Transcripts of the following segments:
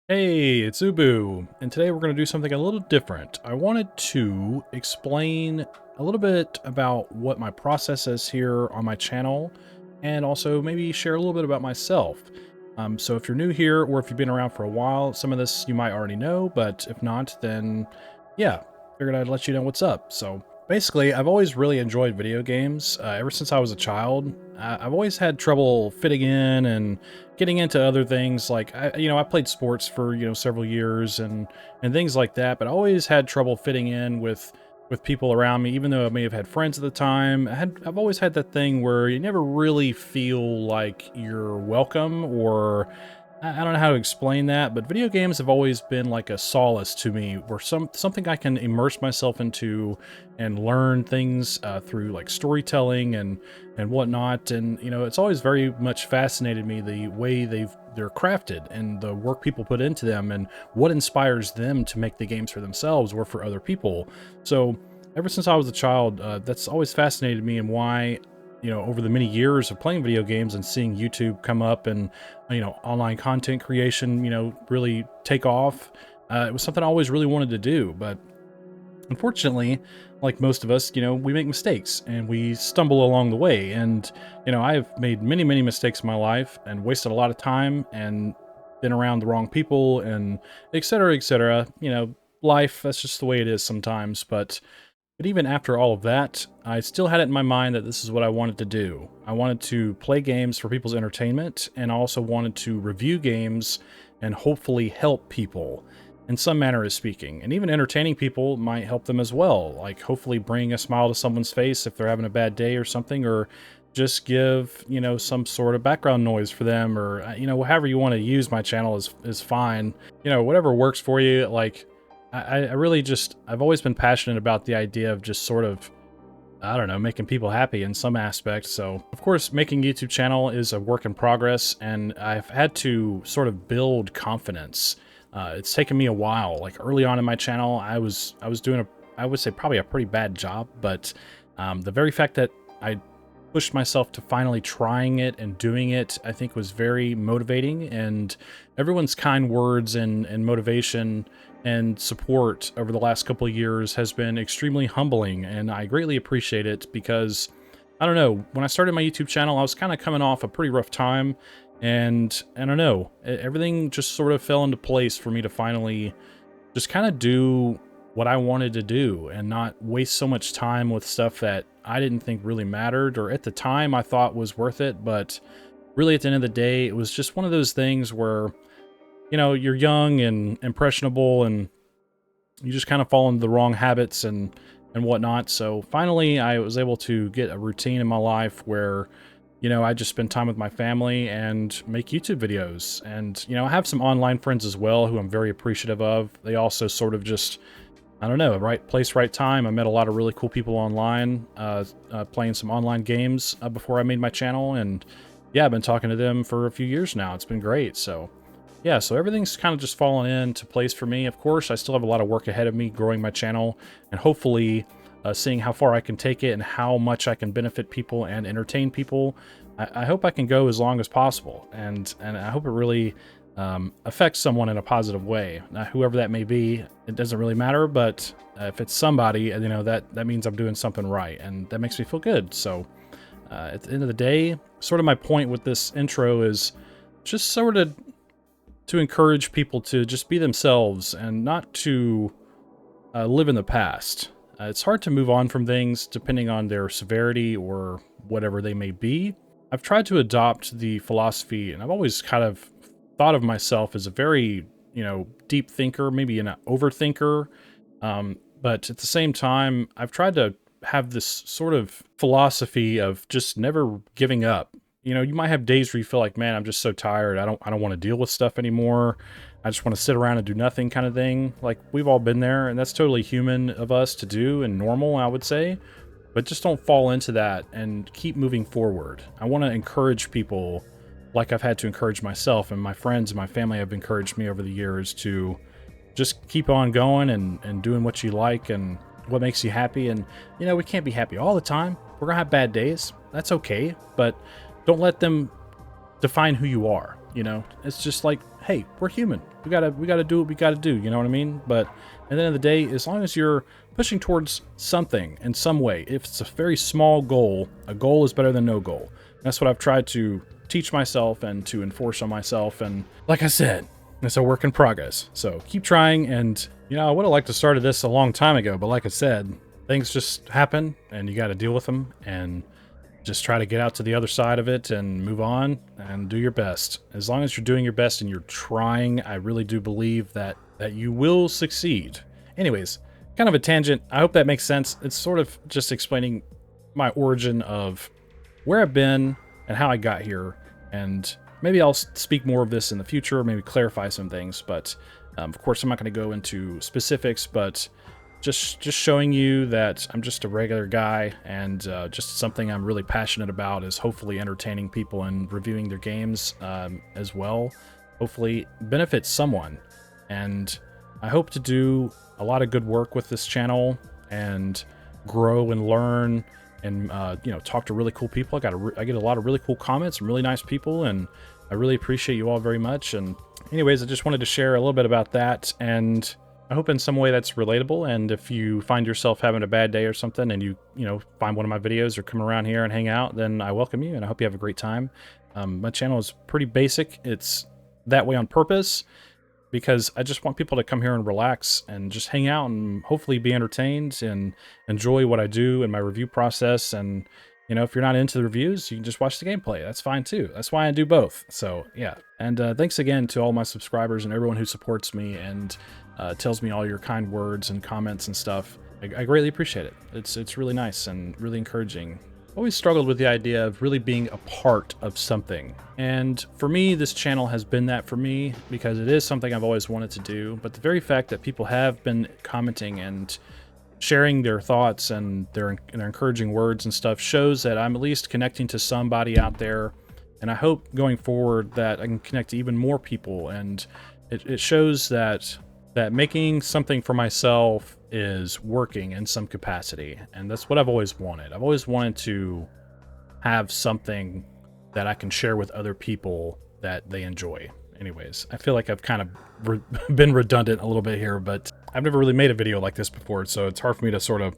Hey, it's Ubu, and today we're going to do something a little different. I wanted to explain a little bit about what my process is here on my channel, and also maybe share a little bit about myself. So if you're new here, or if you've been around for a while, some of this you might already know, but if not, then yeah, figured I'd let you know what's up. So basically, I've always really enjoyed video games. Ever since I was a child, I've always had trouble fitting in and getting into other things. Like I played sports for several years and things like that, but I always had trouble fitting in with people around me. Even though I may have had friends at the time, I've always had that thing where you never really feel like you're welcome, or I don't know how to explain that, but video games have always been like a solace to me, where something I can immerse myself into and learn things through like storytelling and whatnot. And it's always very much fascinated me the way they're crafted and the work people put into them and what inspires them to make the games for themselves or for other people. So ever since I was a child, that's always fascinated me, and why over the many years of playing video games and seeing YouTube come up and online content creation really take off. It was something I always really wanted to do, but unfortunately, like most of us, we make mistakes and we stumble along the way. And I've made many mistakes in my life and wasted a lot of time and been around the wrong people and etc etc. Life, that's just the way it is sometimes. But even after all of that, I still had it in my mind that this is what I wanted to do. I wanted to play games for people's entertainment, and I also wanted to review games and hopefully help people in some manner of speaking. And even entertaining people might help them as well, like hopefully bring a smile to someone's face if they're having a bad day or something, or just give, some sort of background noise for them, or, however you want to use my channel is fine. Whatever works for you. Like, I really just, I've always been passionate about the idea of just sort of, I don't know, making people happy in some aspect. So, of course, making a YouTube channel is a work in progress, and I've had to sort of build confidence. It's taken me a while. Like early on in my channel, I was doing I would say probably a pretty bad job, but the very fact that I pushed myself to finally trying it and doing it, I think was very motivating, and everyone's kind words and motivation and support over the last couple of years has been extremely humbling, and I greatly appreciate it. Because I don't know, when I started my YouTube channel, I was kind of coming off a pretty rough time, and I don't know, everything just sort of fell into place for me to finally just kind of do what I wanted to do and not waste so much time with stuff that I didn't think really mattered, or at the time I thought was worth it. But really, at the end of the day, it was just one of those things where you're young and impressionable, and you just kind of fall into the wrong habits and whatnot. So finally, I was able to get a routine in my life where, I just spend time with my family and make YouTube videos. And, I have some online friends as well who I'm very appreciative of. They also sort of just, I don't know, right place, right time. I met a lot of really cool people online, playing some online games before I made my channel. And yeah, I've been talking to them for a few years now. It's been great. So yeah, so everything's kind of just fallen into place for me. Of course, I still have a lot of work ahead of me growing my channel, and hopefully seeing how far I can take it and how much I can benefit people and entertain people. I hope I can go as long as possible, and I hope it really affects someone in a positive way. Now, whoever that may be, it doesn't really matter, but if it's somebody, that means I'm doing something right, and that makes me feel good. So at the end of the day, sort of my point with this intro is just sort of to encourage people to just be themselves and not to live in the past. It's hard to move on from things depending on their severity or whatever they may be. I've tried to adopt the philosophy, and I've always kind of thought of myself as a very, deep thinker, maybe an overthinker. But at the same time, I've tried to have this sort of philosophy of just never giving up. You might have days where you feel like, man, I'm just so tired. I don't want to deal with stuff anymore. I just want to sit around and do nothing, kind of thing. Like, we've all been there, and that's totally human of us to do and normal, I would say. But just don't fall into that and keep moving forward. I want to encourage people, like I've had to encourage myself, and my friends and my family have encouraged me over the years, to just keep on going and doing what you like and what makes you happy. And, we can't be happy all the time. We're going to have bad days. That's okay. But don't let them define who you are. You know, it's just like, hey, we're human. We gotta do what we gotta do. You know what I mean? But at the end of the day, as long as you're pushing towards something in some way, if it's a very small goal, a goal is better than no goal. That's what I've tried to teach myself and to enforce on myself. And like I said, it's a work in progress. So keep trying. And, you know, I would have liked to started this a long time ago, but like I said, things just happen and you got to deal with them and just try to get out to the other side of it and move on and do your best. As long as you're doing your best and you're trying, I really do believe that you will succeed. Anyways, kind of a tangent. I hope that makes sense. It's sort of just explaining my origin of where I've been and how I got here. And maybe I'll speak more of this in the future, maybe clarify some things. But of course, I'm not going to go into specifics, but just showing you that I'm just a regular guy, and just something I'm really passionate about is hopefully entertaining people and reviewing their games as well. Hopefully benefits someone. And I hope to do a lot of good work with this channel and grow and learn and you know, talk to really cool people. I get a lot of really cool comments from really nice people, and I really appreciate you all very much. And anyways, I just wanted to share a little bit about that, and I hope in some way that's relatable. And if you find yourself having a bad day or something and you know, find one of my videos or come around here and hang out, then I welcome you and I hope you have a great time. My channel is pretty basic. It's that way on purpose because I just want people to come here and relax and just hang out and hopefully be entertained and enjoy what I do in my review process. And, you know, if you're not into the reviews, you can just watch the gameplay. That's fine too. That's why I do both. So yeah. And thanks again to all my subscribers and everyone who supports me and tells me all your kind words and comments and stuff. I greatly appreciate it. It's really nice and really encouraging. Always struggled with the idea of really being a part of something. And for me, this channel has been that for me because it is something I've always wanted to do. But the very fact that people have been commenting and sharing their thoughts and their encouraging words and stuff shows that I'm at least connecting to somebody out there. And I hope going forward that I can connect to even more people. And it shows that making something for myself is working in some capacity. And that's what I've always wanted. I've always wanted to have something that I can share with other people that they enjoy. Anyways, I feel like I've kind of been redundant a little bit here, but I've never really made a video like this before, so it's hard for me to sort of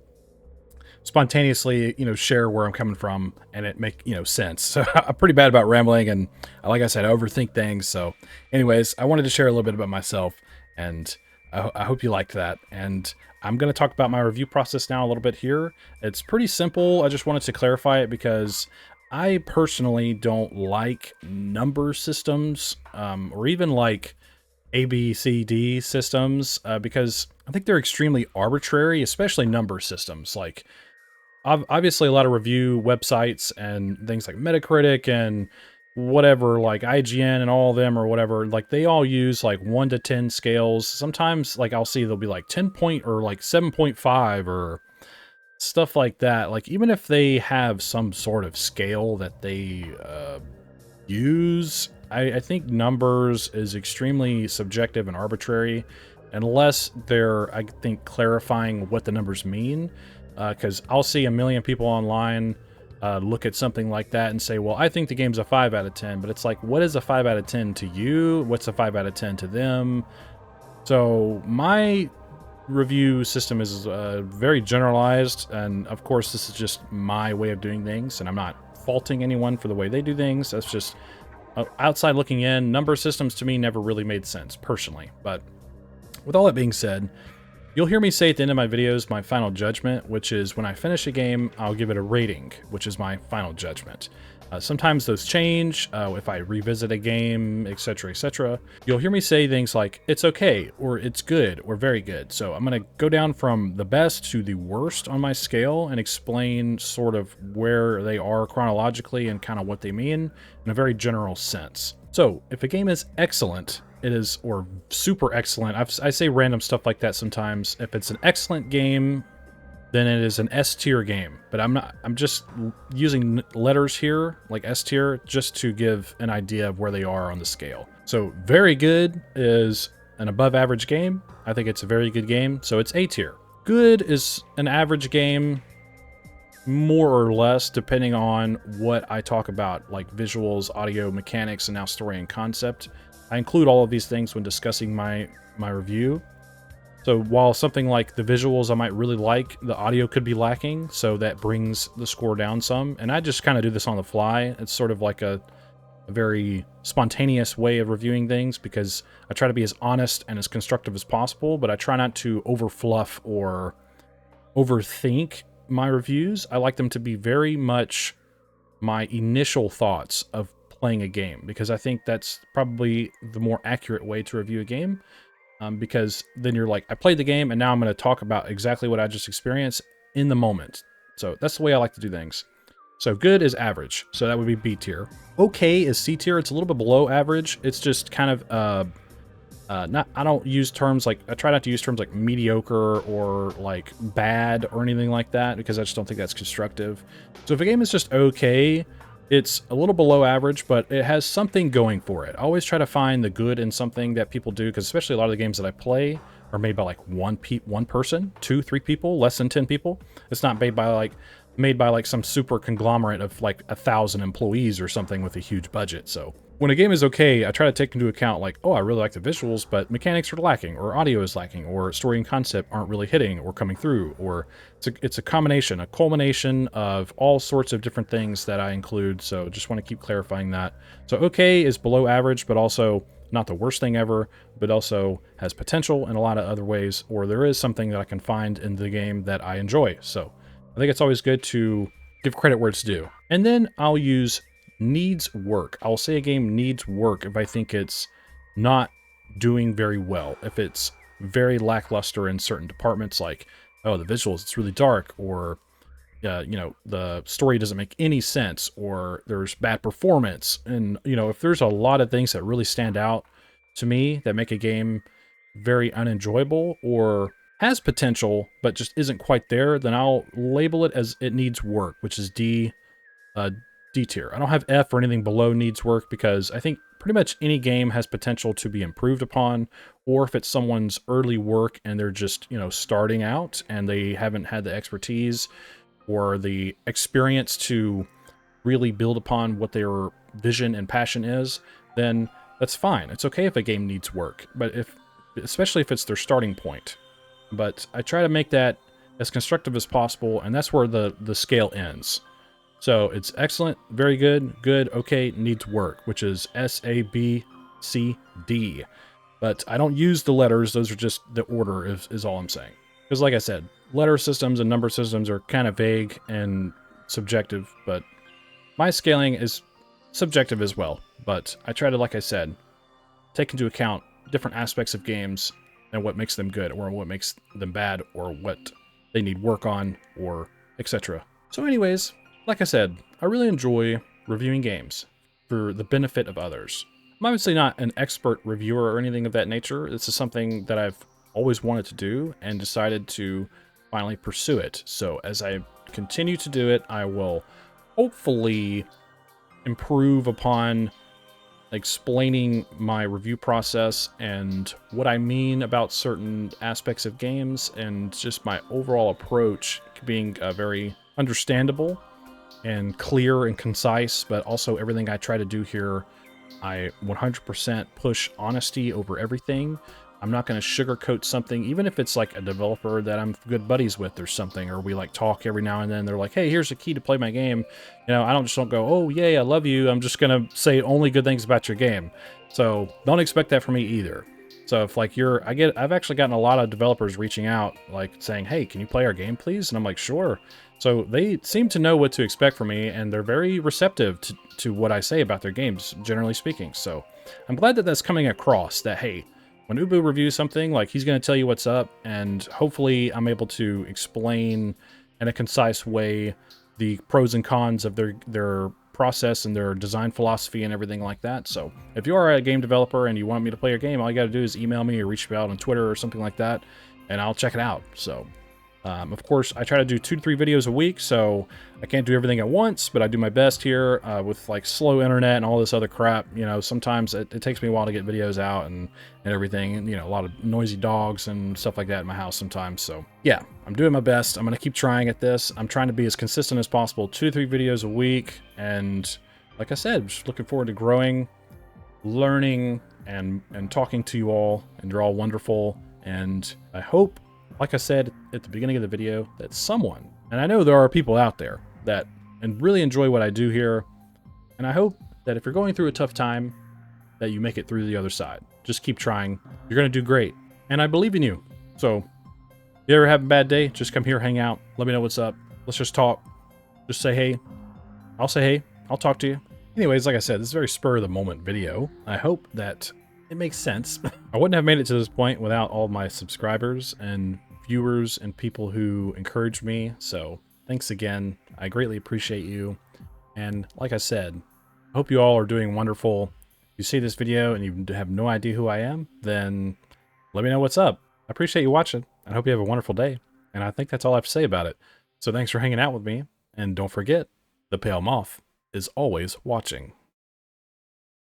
spontaneously, you know, share where I'm coming from and it make, you know, sense. So I'm pretty bad about rambling, and like I said, I overthink things. So anyways, I wanted to share a little bit about myself, and I hope you liked that. And I'm going to talk about my review process now a little bit here. It's pretty simple. I just wanted to clarify it because I personally don't like number systems, or even like A, B, C, D systems, because I think they're extremely arbitrary, especially number systems. Like, obviously a lot of review websites and things like Metacritic and whatever, like IGN and all of them or whatever, like they all use like 1 to 10 scales. Sometimes like I'll see they'll be like 10 point or like 7.5 or stuff like that. Like even if they have some sort of scale that they use, I think numbers is extremely subjective and arbitrary unless they're, I think, clarifying what the numbers mean. Because I'll see a million people online look at something like that and say, well, I think the game's a 5 out of 10, but it's like, what is a 5 out of 10 to you? What's a 5 out of 10 to them? So my review system is very generalized, and of course this is just my way of doing things, and I'm not faulting anyone for the way they do things. That's just outside looking in. Number systems to me never really made sense personally. But with all that being said, you'll hear me say at the end of my videos my final judgment, which is when I finish a game, I'll give it a rating, which is my final judgment. Sometimes those change if I revisit a game, etc., etc. You'll hear me say things like, it's okay, or it's good, or very good. So I'm going to go down from the best to the worst on my scale and explain sort of where they are chronologically and kind of what they mean in a very general sense. So if a game is excellent, it is, or super excellent. I say random stuff like that sometimes. If it's an excellent game, then it is an S tier game. But I'm just using letters here, like S tier, just to give an idea of where they are on the scale. So very good is an above average game. I think it's a very good game, so it's A tier. Good is an average game. more or less, depending on what I talk about, like visuals, audio, mechanics, and now story and concept. I include all of these things when discussing my review. So while something like the visuals I might really like, the audio could be lacking, so that brings the score down some. And I just kind of do this on the fly. It's sort of like a very spontaneous way of reviewing things, because I try to be as honest and as constructive as possible, but I try not to overfluff or overthink my reviews. I like them to be very much my initial thoughts of playing a game, because I think that's probably the more accurate way to review a game. Because then you're like, I played the game and now I'm going to talk about exactly what I just experienced in the moment. So that's the way I like to do things. So good is average. So that would be B tier. Okay is C tier. It's a little bit below average. It's just kind of, I don't use terms like, I try not to use terms like mediocre or like bad or anything like that, because I just don't think that's constructive. So if a game is just okay, it's a little below average, but it has something going for it. I always try to find the good in something that people do, because especially a lot of the games that I play are made by like one person, 2, 3 people, less than 10 people. It's not made by like some super conglomerate of like 1,000 employees or something with a huge budget. So when a game is okay, I try to take into account like, oh, I really like the visuals, but mechanics are lacking, or audio is lacking, or story and concept aren't really hitting or coming through, or it's a combination, a culmination of all sorts of different things that I include. So just want to keep clarifying that. So okay is below average, but also not the worst thing ever, but also has potential in a lot of other ways, or there is something that I can find in the game that I enjoy. So I think it's always good to give credit where it's due. And then I'll use needs work. I'll say a game needs work if I think it's not doing very well. If it's very lackluster in certain departments, like, oh, the visuals, it's really dark, or you know, the story doesn't make any sense, or there's bad performance. And, you know, if there's a lot of things that really stand out to me that make a game very unenjoyable or has potential but just isn't quite there, then I'll label it as it needs work, which is D tier. I don't have F or anything below needs work, because I think pretty much any game has potential to be improved upon, or if it's someone's early work and they're just, you know, starting out and they haven't had the expertise or the experience to really build upon what their vision and passion is, then that's fine. It's okay if a game needs work, but especially if it's their starting point. But I try to make that as constructive as possible, and that's where the scale ends. So it's excellent, very good, good, okay, needs work, which is S, A, B, C, D. But I don't use the letters. Those are just the order is all I'm saying. Because like I said, letter systems and number systems are kind of vague and subjective, but my scaling is subjective as well. But I try to, like I said, take into account different aspects of games and what makes them good, or what makes them bad, or what they need work on, or etc. So anyways, like I said, I really enjoy reviewing games for the benefit of others. I'm obviously not an expert reviewer or anything of that nature. This is something that I've always wanted to do and decided to finally pursue it. So as I continue to do it, I will hopefully improve upon explaining my review process and what I mean about certain aspects of games, and just my overall approach being very understandable and clear and concise. But also everything I try to do here, I 100% push honesty over everything. I'm not going to sugarcoat something, even if it's like a developer that I'm good buddies with or something, or we like talk every now and then. They're like, hey, here's a key to play my game. You know, I don't go, oh, yay, I love you. I'm just going to say only good things about your game. So don't expect that from me either. So if like I've actually gotten a lot of developers reaching out, like saying, hey, can you play our game, please? And I'm like, sure. So they seem to know what to expect from me, and they're very receptive to what I say about their games, generally speaking. So I'm glad that that's coming across, that, hey, when Ubu reviews something, like, he's going to tell you what's up, and hopefully I'm able to explain in a concise way the pros and cons of their process and their design philosophy and everything like that. So if you are a game developer and you want me to play your game, all you got to do is email me or reach me out on Twitter or something like that, and I'll check it out. So Of course, I try to do 2 to 3 videos a week, so I can't do everything at once, but I do my best here with like slow internet and all this other crap. You know, sometimes it takes me a while to get videos out and everything, and you know, a lot of noisy dogs and stuff like that in my house sometimes. So yeah, I'm doing my best. I'm gonna keep trying at this. I'm trying to be as consistent as possible, 2 to 3 videos a week, and like I said, just looking forward to growing, learning, and talking to you all, and you're all wonderful. And I hope, like I said at the beginning of the video, that someone, and I know there are people out there that really enjoy what I do here, and I hope that if you're going through a tough time, that you make it through the other side. Just keep trying. You're going to do great. And I believe in you. So, if you ever have a bad day, just come here, hang out, let me know what's up. Let's just talk. Just say hey. I'll say hey. I'll talk to you. Anyways, like I said, this is a very spur-of-the-moment video. I hope that it makes sense. I wouldn't have made it to this point without all my subscribers and viewers and people who encouraged me. So thanks again. I greatly appreciate you. And like I said, I hope you all are doing wonderful. If you see this video and you have no idea who I am, then let me know what's up. I appreciate you watching. I hope you have a wonderful day. And I think that's all I have to say about it. So thanks for hanging out with me. And don't forget, the pale moth is always watching.